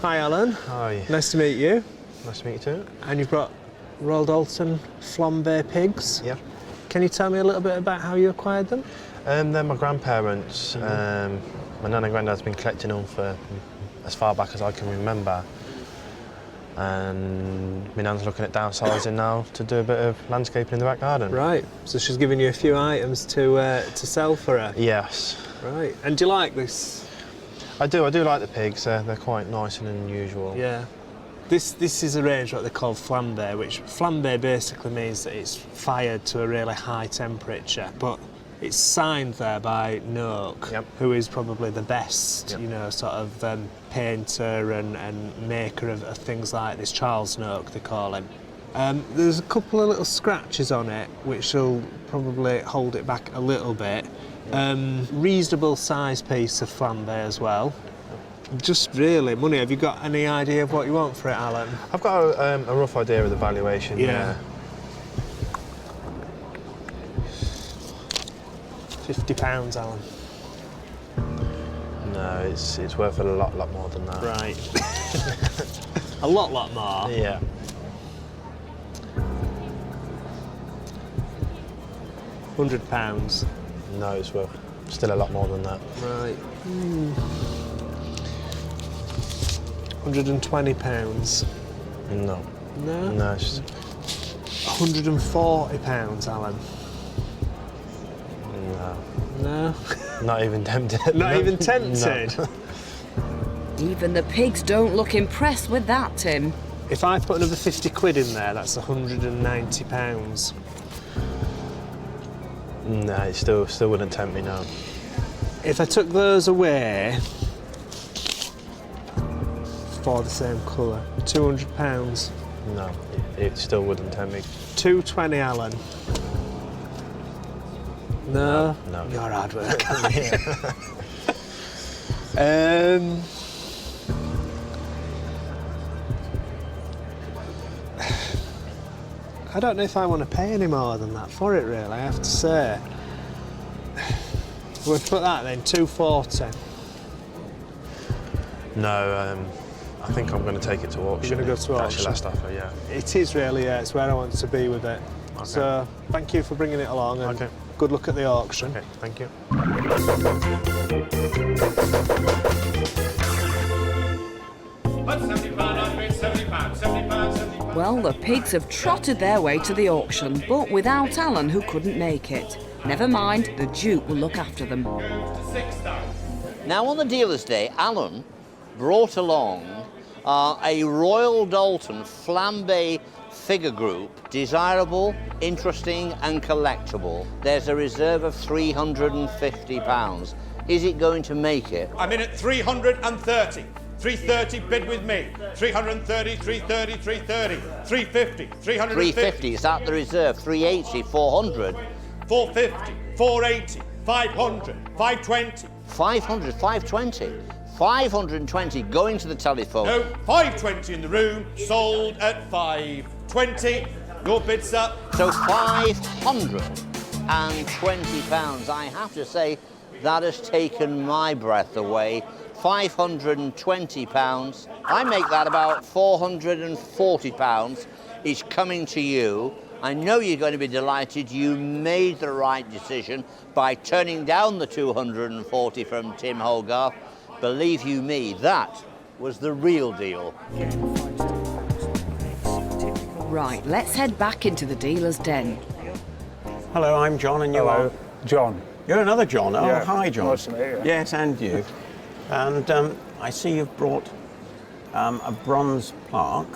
Hi, Alan. Hi. Nice to meet you. Nice to meet you too. And you've got Royal Dalton flambe pigs. Yeah. Can you tell me a little bit about how you acquired them? They're my grandparents. My nan and granddad's been collecting them for as far back as I can remember. And my nan's looking at downsizing now to do a bit of landscaping in the back garden. Right. So she's giving you a few items to sell for her. Yes. Right. And do you like this? I do like the pigs. They're quite nice and unusual. Yeah. This is arranged what they call flambe, which flambe basically means that it's fired to a really high temperature, but it's signed there by Noak, Yep. who is probably the best, Yep. you know, sort of painter and maker of things like this. Charles Noak, they call him. There's a couple of little scratches on it, which will probably hold it back a little bit. Reasonable size piece of flambe as well. Just really money. Have you got any idea of what you want for it, Alan? I've got a rough idea of the valuation. Yeah. £50, Alan. No, it's worth a lot more than that. Right. A lot more. Yeah. £100. No, it's worth still a lot more than that. Right. £120. No. No? No, it's £140, Alan. no. No? Not even tempted. Not even tempted? No. Even the pigs don't look impressed with that, Tim. If I put another 50 quid in there, that's £190. No, it still wouldn't tempt me now. If I took those away for the same colour, £200. No, it still wouldn't tempt me. £220, Alan. No? No. You're hard work. I don't know if I want to pay any more than that for it, really, I have to say. We'll put that then, £240. No, I think I'm going to take it to auction. You're going to go to That's your auction? last offer, yeah. It is really, yeah, it's where I want to be with it. Okay. So, thank you for bringing it along and Okay. good luck at the auction. Okay, thank you. Well, the pigs have trotted their way to the auction, but without Alan, who couldn't make it. Never mind, the Duke will look after them. Now, on the dealer's day, Alan brought along a Royal Dalton flambe figure group, desirable, interesting and collectible. There's a reserve of £350. Is it going to make it? I'm in at 330. 330, bid with me. 330, 330, 330, 350, 350. 350, is that the reserve? 380, 400? 450, 480, 500, 520. 500, 520. 520 going to the telephone. No, 520 in the room, sold at 520. Your bid's up. So £520. I have to say, that has taken my breath away. £520. I make that about £440. It's coming to you. I know you're going to be delighted. You made the right decision by turning down the 240 from Tim Hogarth. Believe you me, that was the real deal. Right, let's head back into the dealer's den. Hello, I'm John, and you are? John. You're another John. Oh, Yeah, hi, John. nice to meet you. Yes, and you. And I see you've brought a bronze plaque,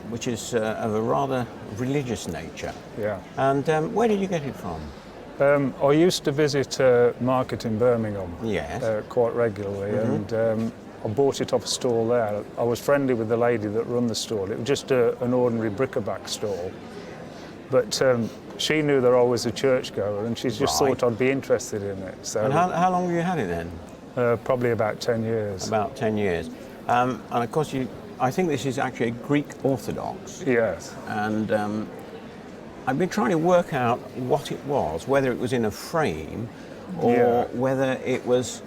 which is of a rather religious nature. Yeah. And where did you get it from? I used to visit a market in Birmingham Yes. quite regularly, and I bought it off a stall there. I was friendly with the lady that run the stall. It was just an ordinary bric-a-brac stall. But she knew that I was a churchgoer, and she just Right. thought I'd be interested in it. So And how long have you had it then? probably about 10 years. About 10 years. And of course, I think this is actually a Greek Orthodox. Yes. And I've been trying to work out what it was, whether it was in a frame or Yeah. whether it was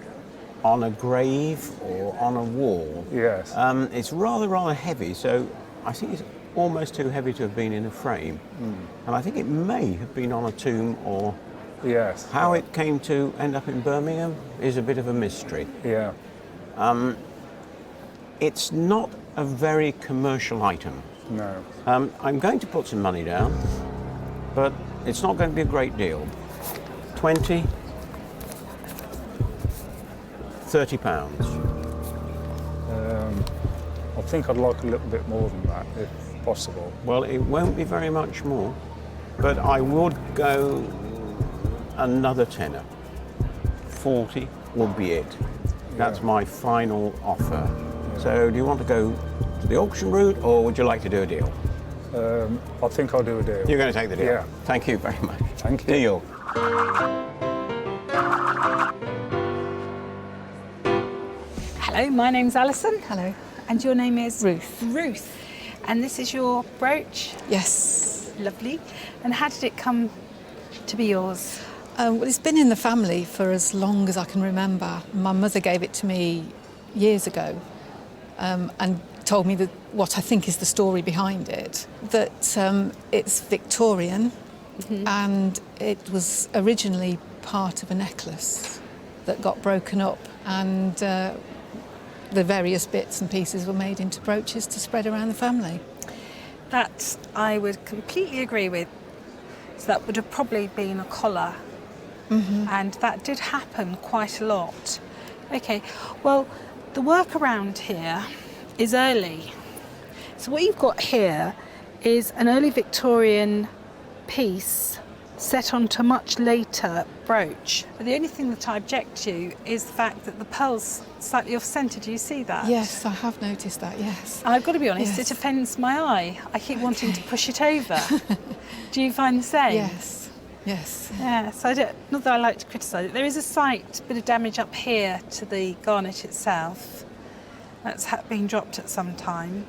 on a grave or on a wall. Yes. It's rather heavy, so I think it's almost too heavy to have been in a frame. And I think it may have been on a tomb, or Yes. how it came to end up in Birmingham is a bit of a mystery. Yeah. It's not a very commercial item. No. I'm going to put some money down, but it's not going to be a great deal. 20, 30 pounds. I think I'd like a little bit more than that, if possible. Well, it won't be very much more, but I would go another tenner. 40 will be it. That's my final offer. So do you want to go to the auction route, or would you like to do a deal? I think I'll do a deal. You're going to take the deal? Yeah. Thank you very much. Thank you. Deal. Hello, my name's Alison. Hello. And your name is? Ruth. Ruth. And this is your brooch? Yes. Lovely. And how did it come to be yours? Well, it's been in the family for as long as I can remember. My mother gave it to me years ago and told me that what I think is the story behind it, that it's Victorian and it was originally part of a necklace that got broken up, and the various bits and pieces were made into brooches to spread around the family. That I would completely agree with. So that would have probably been a collar. And that did happen quite a lot. Okay, well, the work around here is early. So what you've got here is an early Victorian piece set onto a much later brooch. But the only thing that I object to is the fact that the pearl's slightly off-centre. Do you see that? Yes, I have noticed that, yes. And I've got to be honest, Yes. it offends my eye. I keep wanting to push it over. Do you find the same? Yes, yes. Yeah, so not that I like to criticise it. There is a slight bit of damage up here to the garnet itself. That's been dropped at some time.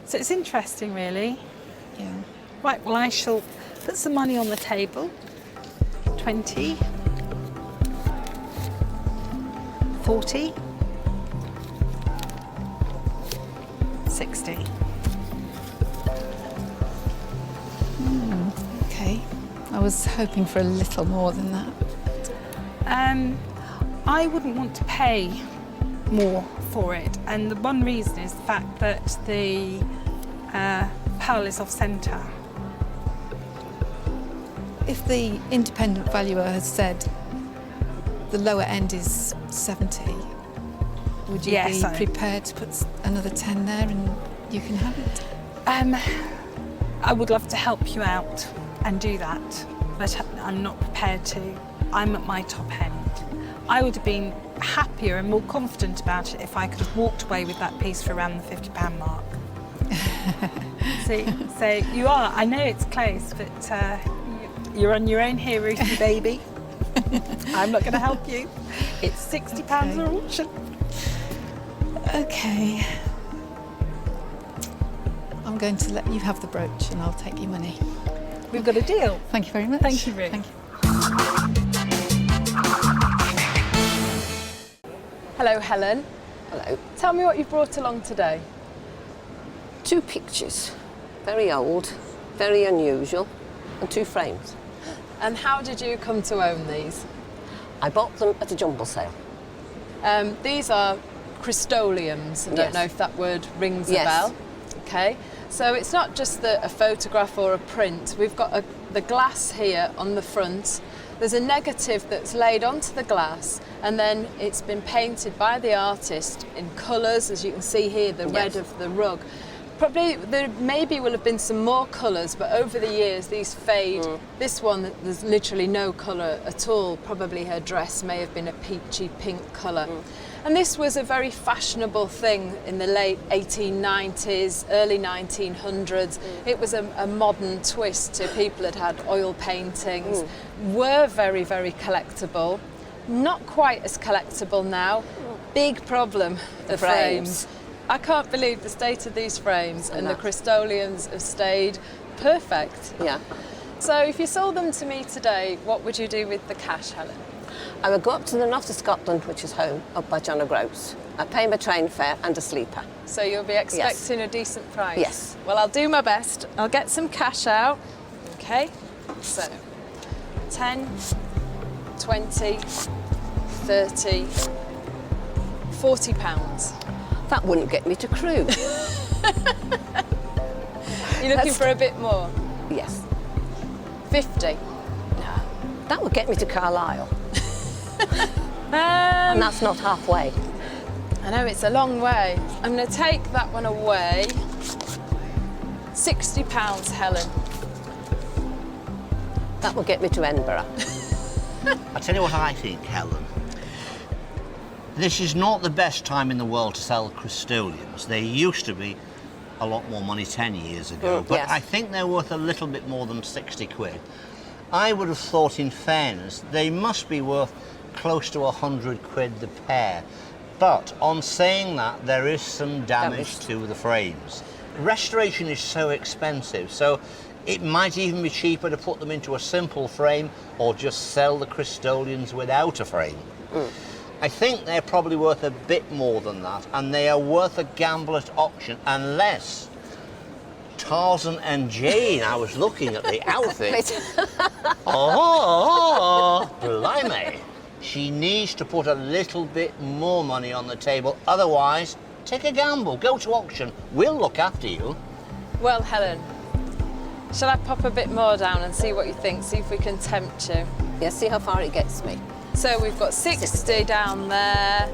So it's interesting, really. Yeah. Right, well, I shall put some money on the table. 20. 40. 60. Okay. I was hoping for a little more than that. I wouldn't want to pay more for it, and the one reason is the fact that the pearl is off-centre. If the independent valuer has said the lower end is 70, would you Yes, be prepared to put another 10 there and you can have it? I would love to help you out and do that, but I'm not prepared to. I'm at my top end. I would have been happier and more confident about it if I could have walked away with that piece for around the £50 mark. See, so you are. I know it's close, but you're on your own here, Ruthie baby. I'm not going to help you. It's £60 Okay. an auction. Okay. I'm going to let you have the brooch and I'll take your money. We've got a deal. Thank you very much. Thank you, Ruth. Thank you. Hello, Helen. Hello. Tell me what you've brought along today. 2 pictures, very old, very unusual, and 2 frames. And how did you come to own these? I bought them at a jumble sale. These are Christoleums. I don't Yes. know if that word rings Yes. a bell. Okay. So it's not just a photograph or a print. We've got the glass here on the front. There's a negative that's laid onto the glass, and then it's been painted by the artist in colours, as you can see here, the red Yes. of the rug. Probably there maybe will have been some more colours, but over the years these fade. This one, there's literally no colour at all. Probably her dress may have been a peachy pink colour. And this was a very fashionable thing in the late 1890s, early 1900s. It was a modern twist to people that had oil paintings, were very, very collectible. Not quite as collectible now. Big problem, the frames. I can't believe the state of these frames, and the Christoleums have stayed perfect. Yeah. So if you sold them to me today, what would you do with the cash, Helen? I would go up to the north of Scotland, which is home, up by John O'Groats. I pay my train fare and a sleeper. So you'll be expecting a decent price? Yes. Well, I'll do my best. I'll get some cash out. Okay, so 10, 20, 30, 40 pounds. That wouldn't get me to Crewe. You're looking for a bit more? Yes. 50. That would get me to Carlisle. And that's not halfway. I know it's a long way. I'm going to take that one away. £60, Helen. That will get me to Edinburgh. I tell you what I think, Helen. This is not the best time in the world to sell Crystolians. They used to be a lot more money 10 years ago, but yes. I think they're worth a little bit more than 60 quid. I would have thought, in fairness, they must be worth close to 100 quid the pair. But on saying that, there is some damage to the frames. Restoration is so expensive, so it might even be cheaper to put them into a simple frame or just sell the Crystolians without a frame. I think they're probably worth a bit more than that, and they are worth a gamble at auction, unless Tarzan and Jane, I was looking at the outfit. Oh, blimey. She needs to put a little bit more money on the table, otherwise, take a gamble, go to auction. We'll look after you. Well, Helen, shall I pop a bit more down and see what you think, see if we can tempt you? Yeah, see how far it gets me. So we've got 60 down there.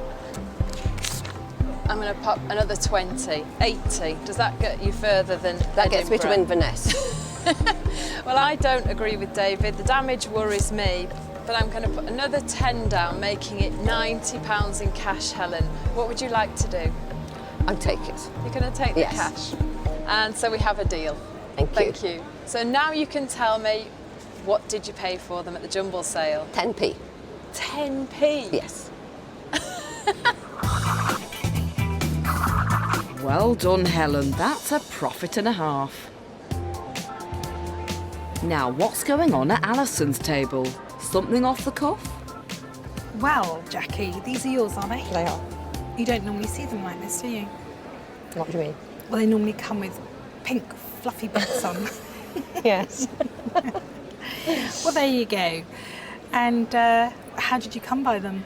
I'm going to pop another 20, 80. Does that get you further than That gets me to Edinburgh? Inverness. Well, I don't agree with David. The damage worries me, but I'm going to put another 10 down, making it £90 in cash, Helen. What would you like to do? I'll take it. You're going to take the Yes. cash. And so we have a deal. Thank you. So now you can tell me, what did you pay for them at the jumble sale? 10p. 10p? Yes. Well done, Helen. That's a profit and a half. Now, what's going on at Alison's table? Something off the cuff? Well, Jackie, these are yours, aren't they? They are. You don't normally see them like this, do you? What do you mean? Well, they normally come with pink fluffy bits on. Yes. Well, there you go. And how did you come by them?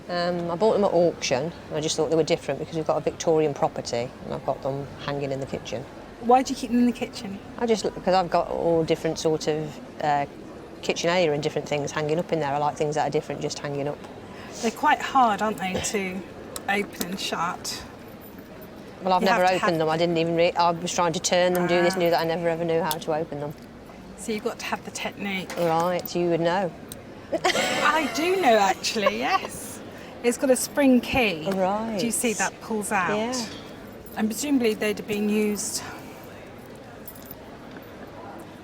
I bought them at auction. I just thought they were different because we've got a Victorian property and I've got them hanging in the kitchen. Why do you keep them in the kitchen? Because I've got all different sort of kitchenaire and different things hanging up in there. I like things that are different, just hanging up. They're quite hard, aren't they, to open and shut? Well, I've never opened them. I didn't even. I was trying to turn them, do this, knew that I never ever knew how to open them. So you've got to have the technique. Right, you would know. I do know, actually. Yes. It's got a spring key. Right. Do you see that pulls out? Yeah. And presumably they'd have been used.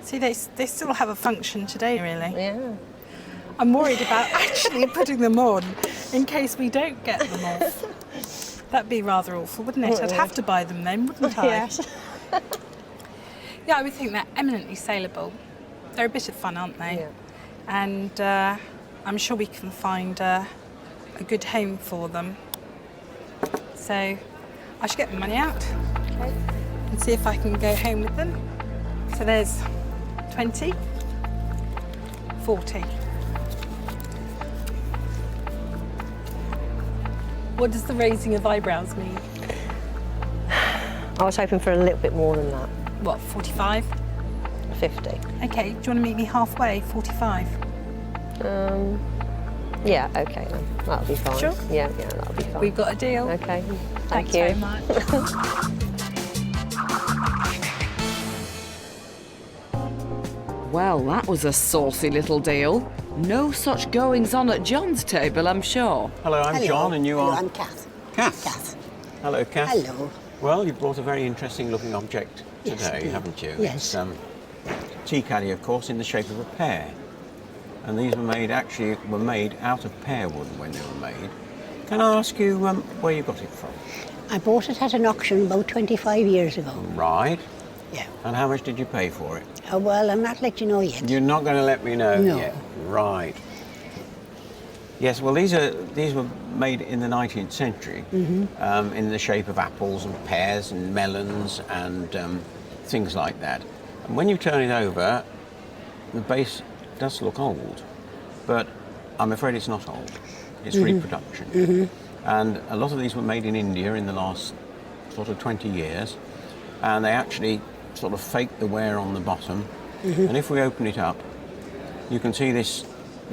See, they still have a function today, really. Yeah. I'm worried about actually putting them on in case we don't get them off. That'd be rather awful, wouldn't it? I'd have to buy them then, wouldn't I? Yes. Yeah, I would think they're eminently saleable. They're a bit of fun, aren't they? Yeah. And I'm sure we can find a good home for them. So I should get the money out and see if I can go home with them. So there's 20, 40. What does the raising of eyebrows mean? I was hoping for a little bit more than that. What, 45? 50. Okay, do you want to meet me halfway, 45? Yeah, okay then. That'll be fine. Sure? Yeah, that'll be fine. We've got a deal. Okay. Thanks Thank you. very much. Well, that was a saucy little deal. No such goings-on at John's table, I'm sure. Hello, I'm John, and you are? I'm Kath. Kath. Hello, Kath. Hello. Well, you've brought a very interesting looking object Yes, today, indeed. haven't you? Yes. It's tea caddy, of course, in the shape of a pear. And these were made out of pear wood when they were made. Can I ask you where you got it from? I bought it at an auction about 25 years ago. Right. Yeah. And how much did you pay for it? Well, I'm not letting you know yet. You're not going to let me know No. yet. Right. Yes, well, these were made in the 19th century in the shape of apples and pears and melons and things like that. And when you turn it over, the base does look old, but I'm afraid it's not old. It's reproduction. And a lot of these were made in India in the last sort of 20 years, and they actually sort of fake the wear on the bottom. And if we open it up, you can see this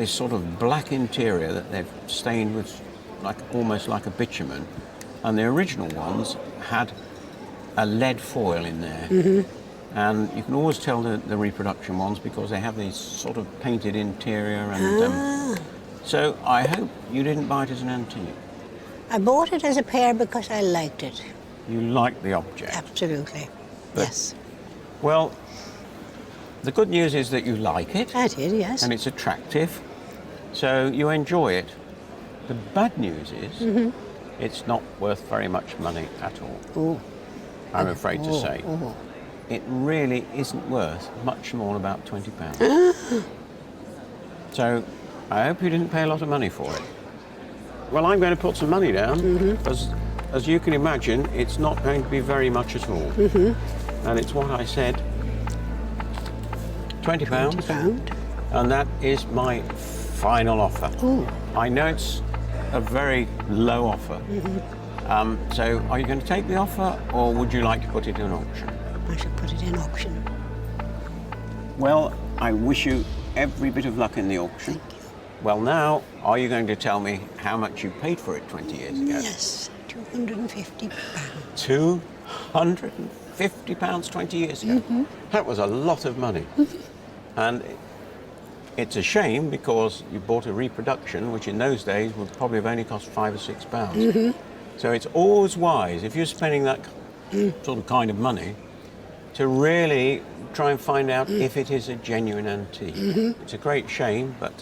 sort of black interior that they've stained with almost like a bitumen. And the original ones had a lead foil in there. And you can always tell the reproduction ones because they have this sort of painted interior. And so I hope you didn't buy it as an antique. I bought it as a pair because I liked it. You like the object? Absolutely, But- yes. Well, the good news is that you like it. I did, yes. And it's attractive, so you enjoy it. The bad news is it's not worth very much money at all, Oh. I'm afraid to say. Oh. It really isn't worth much more than about £20. So I hope you didn't pay a lot of money for it. Well, I'm going to put some money down. As you can imagine, it's not going to be very much at all. And it's what I said, £20. £20. And that is my final offer. Oh. I know it's a very low offer. So are you going to take the offer, or would you like to put it in auction? I should put it in auction. Well, I wish you every bit of luck in the auction. Thank you. Well, now, are you going to tell me how much you paid for it 20 years ago? Yes, £250. £250 20 years ago? That was a lot of money. And it's a shame because you bought a reproduction, which in those days would probably have only cost £5 or £6. So it's always wise, if you're spending that sort of kind of money, to really try and find out if it is a genuine antique. It's a great shame, but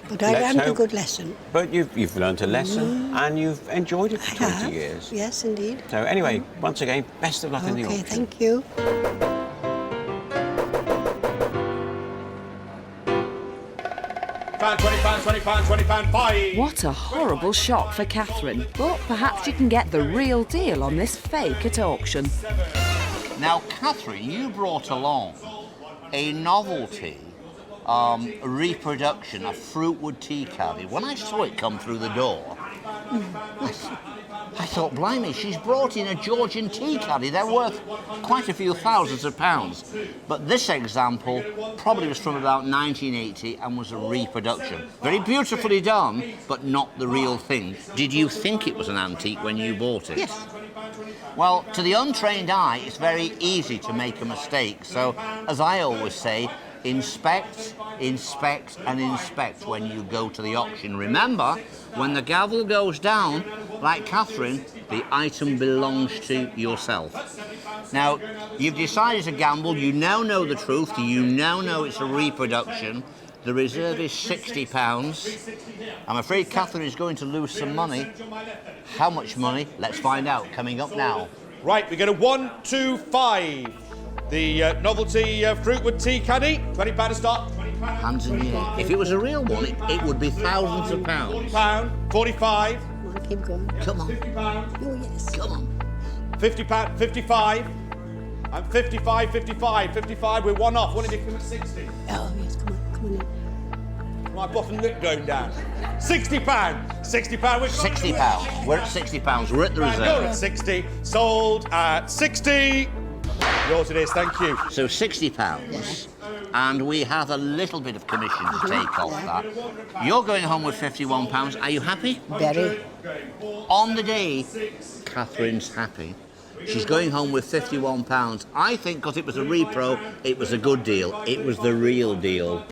I let's learned a hope. good lesson. But you've learned a lesson and you've enjoyed it for 20 years. Yes, indeed. So anyway, once again, best of luck in the Okay, auction. thank you. £20, £20, £5. What a horrible shock for Catherine. But perhaps you can get the real deal on this fake at auction. Now, Catherine, you brought along a novelty reproduction, a fruitwood tea caddy. When I saw it come through the door, I thought, blimey, she's brought in a Georgian tea caddy. They're worth quite a few thousands of pounds. But this example probably was from about 1980 and was a reproduction. Very beautifully done, but not the real thing. Did you think it was an antique when you bought it? Yes. Well, to the untrained eye, it's very easy to make a mistake. So, as I always say, inspect, inspect and inspect when you go to the auction. Remember, when the gavel goes down, like Catherine, the item belongs to yourself. Now, you've decided to gamble, you now know the truth, you now know it's a reproduction. The reserve is £60. I'm afraid Catherine is going to lose some money. How much money? Let's find out, coming up now. Right, we go to 1, 2, 5. The novelty fruitwood tea caddy, £20 to start. Hands in the air. If it was a real one, it would be thousands of pounds. £40, 45. Come on, keep going. Come on, Oh, yes. come on. £50, 55. And 55, 55, 55. We're one off. One of you come at 60. Oh, yes, come on in. My bottom lip going down. £60. £60. We're £60. We're at £60. We're at the You're reserve. at 60. Sold at 60. Yours it is, thank you. So £60. And we have a little bit of commission to take off that. You're going home with £51. Are you happy? Very. On the day, Catherine's happy. She's going home with £51. I think because it was a repro, it was a good deal. It was the real deal.